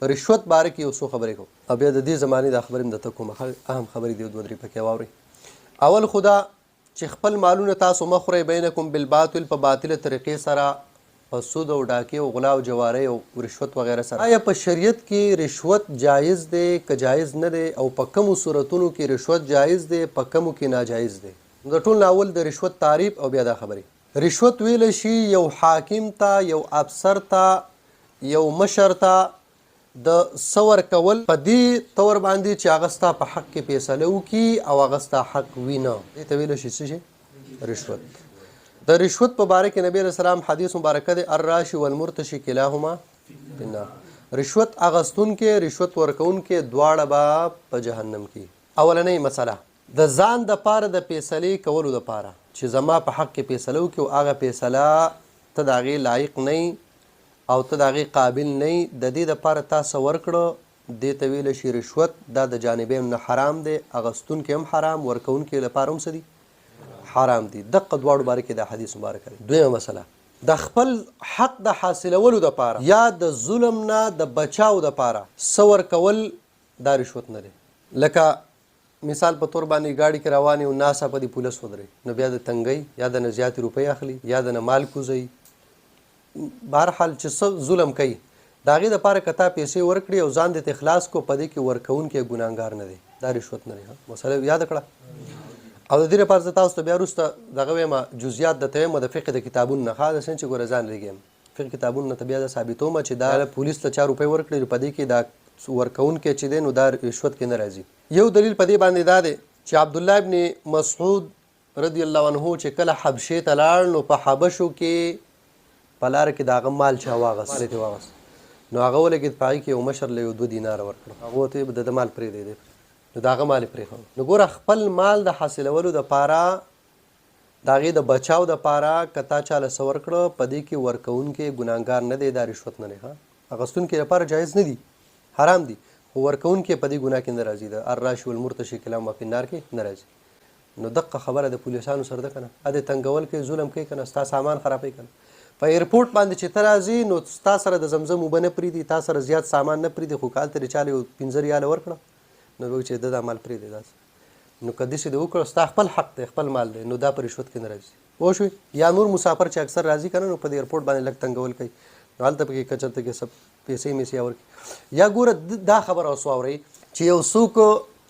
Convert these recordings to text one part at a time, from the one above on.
رشوت باره کې یو څو خبرې کوم او بیا د دې زمانې دا خبرې هم درته کوم اهم خبرې دي دوه درې پکې واورئ. اول خو دا چې خپل مالونه تاسو مه خورئ بینکم بالباطل په باطله طریقې سره په سود او ډاکې او غلا او جوارۍ او رشوت وغیره سره. آیا په شریعت کې رشوت جایز دی که جایز نه دی او په کومو صورتونو کې رشوت جایز دی په کومو کې ناجایز دی؟ د ټول نه اول د رشوت تعریف او بیا دا خبرې. رشوت ویلی شي یو حاکم ته یو افسر ته یو مشر ته د څه ورکول په دې طور باندې چې هغه ستا په حق کې فیصله وکړي او هغه ستا حق وینه، دې ته ویلی شي څه شي؟ رشوت. د رشوت په باره کې نبی علیه السلام حدیث مبارکه دی الراشي والمرتشي کلاهما فی النار. رشوت اخیستونکی رشوت ورکوونکی دواړه به په جهنم کې. اولنۍ مسله د ځان دپاره د فیصلې کولو دپاره چې زما په حق کې فیصله وکړي او هغه فیصله ته د هغې لایق نه او ته د هغې قابل نه د دې دپاره تا څه ورکړه دې ته ویلی شي رشوت. دا د جانبین نه حرام دی، اخیستونکی هم حرام، ورکوونکي لپاره هم څه دي؟ حرام دي. دقه دواړو باره کې دا حدیث مبارکه دی. دویمه مسله د خپل حق د حاصلولو دپاره یا د ظلم نه د بچاو دپاره څه ورکول دا رشوت نه دی. لکه مثال په طور باندې گاڑی کې روان یو ناڅاپه په دې پولیس ودرې نو بیا د تنګۍ یا د نه زیاتې روپۍ اخلي یا د نه مال کوزوي، بهرحال چې څه ظلم کوي د هغې دپاره که تا پیسې ورکړي او ځان دې ته خلاص کو په دې کې ورکوونکی ګناهګار نه دی، دا رشوت نه دی. مسله یاده کړه. او د دې لپاره زه تاسو ته بیا وروسته دغه وایم جزئیات درته وایم د فقه د کتابونو نه ښه داسې نه چې ګوره ځان لږ یم فقه کتابونو نه ته بیا دا ثابتوم چې دا پولیس ته 4 روپۍ ورکړي په دې کې دا ورکوونکی چې دی نو دا رشوت کې نه راځي. یو دلیل په دې باندې دا دی چې عبدالله ابن مسعود رضی الله عنه چې کله حبشې ته لاړ نو په حبشو کې په لاره کې د هغه مال چا واغست نو هغه ولګېد په هغې کې یو مشر له یو 2 دیناره ورکړه، هغه ورته د مال پرېږدی دی نو د هغه مال یې پرېښود. نو ګوره خپل مال د حاصلولو دپاره د هغې د بچاو دپاره که تا چاله څه ورکړه په دې کې ورکوونکی ګناهګار نه دی، دا رشوت نه دی. اخیستونکي لپاره جایز نه دي، حرام دي، خو ورکوونکی په دې ګناه کې نه راځي، د الراشي والمرتشي کلاهما فی النار کې نه راځي. نو دقه خبره د پولیسانو سره ده که نه، ا دې تنګول کوي ظلم کوي که نه، ستا سامان خرابوي که نه. په ایرپورټ باندې چې ته راځې نو ستا سره د زمزم اوبه نه پرېږدي، تا سره زیات سامان نه پرېږدي، خو که هلته دې چاله یو 15 ریاله ورکړه نو به چې ده دا مال پرېږدي داسې. نو که داسې دې وکړه ستا خپل حق دی، خپل مال دی، نو دا په رشوت کې نه راځي. پوه شوې؟ یا نور مسافر چې اکثر راځي که نه نو په دې ایرپورټ باندې لږ تنګول کوي نو هلته پکې که چېرته کې څه پیسې میسې ورکړي. یا ګوره دا خبره اوس واورئ چې یو څوک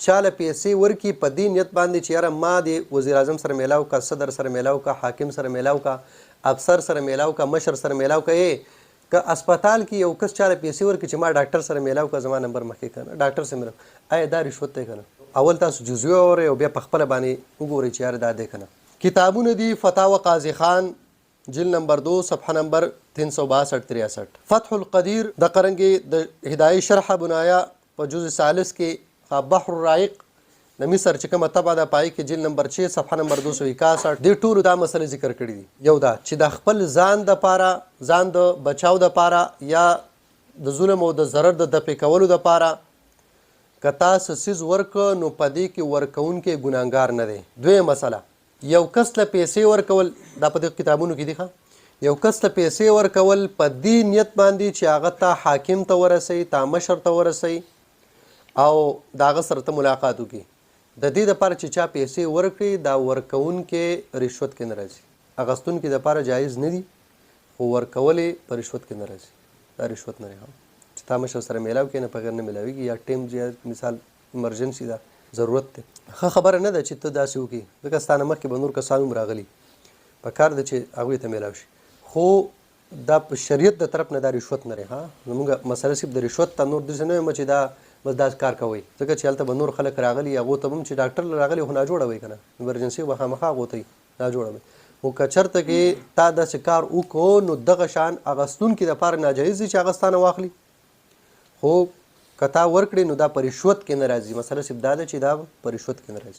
چاله پیسې ورکړي په دې نیت باندې چې یاره ما د وزیر اعظم سره میلاو که، صدر سره میلاو که، حاکم سره میلاو که، افسر سره میلاو که، مشر سره میلاو که. که اسپتال کې یو کس چاله پیسې ورکړي چې ما ډاکټر سره میلاو که زما نمبر مخکې که نه ډاکټر سره میلاو، آیا دا رشوت دی که نه؟ اول تاسو جزوي واورئ او بیا په خپله باندې وګورئ چې یاره دا دی که نه. کتابونه دي فتاوی قاضي خان جلد نمبر 2 صفحه نمبر 362-63. فتح القدیر د قرنګي د هدایي شرح بنایا په جزء ثالث کې بحر الرائق د مصر چې کومه طبعه ده پای کې جلد نمبر 6 صفحه نمبر 261 دې ټولو دا مسله ذکر کړي دي. یو دا چې د خپل ځان دپاره ځان د بچاو دپاره یا د ظلم او د ضرر د دفع کولو دپاره که تا څه څیز ورکړه نو په دې کې ورکوونکی ګناهګار نه دی. دویمه مسله یو کس ته پیسې ورکول، دا په دې کتابونو کې دي ښه، یو کس ته پیسې ورکول په دې نیت باندې چې هغه ته حاکم ته ورسوي، تا مشر ته ورسوي او د هغه سره ته ملاقات وکړي، د دې دپاره چې چا پیسې ورکړي دا ورکوونکی رشوت کې نه راځي. اخیستونکي دپاره جایز نه دي خو ورکول یې په رشوت کې نه راځي، دا رشوت نه دی. چې تا مشر سره میلاو کړي نه په غیر نه میلاویږي، یا ټیم چې مثال ایمرجنسي ده ضرورت دی. ښه خبره نه ده چې ته داسې وکړي ځکه ستا نه مخکې به نور کسان هم راغلي، په کار ده چې هغوی ته میلاو شي، خو دا په شریعت د طرف نه دا رشوت نه دی. زموږ مسله صرف د رشوت ته نور داسې نه یم چې دا بس دا کار کوئ ځکه چې هلته به نور خلک راغلي هغو ته به هم چې ډاکټر راغلی خو ناجوړه وی که نه، ایمرجنسي به خامخا هغو ته ناجوړه وی. خو که چېرته کې تا داسې کار وکړو نو دغه شان اخیستونکي دپاره ناجایز دي چې هغه ستا نه واخلي، خو که تا ورکړې نو دا په رشوت کې نه راځي. مسله صرف دا ده چې دا په رشوت کې نه راځي.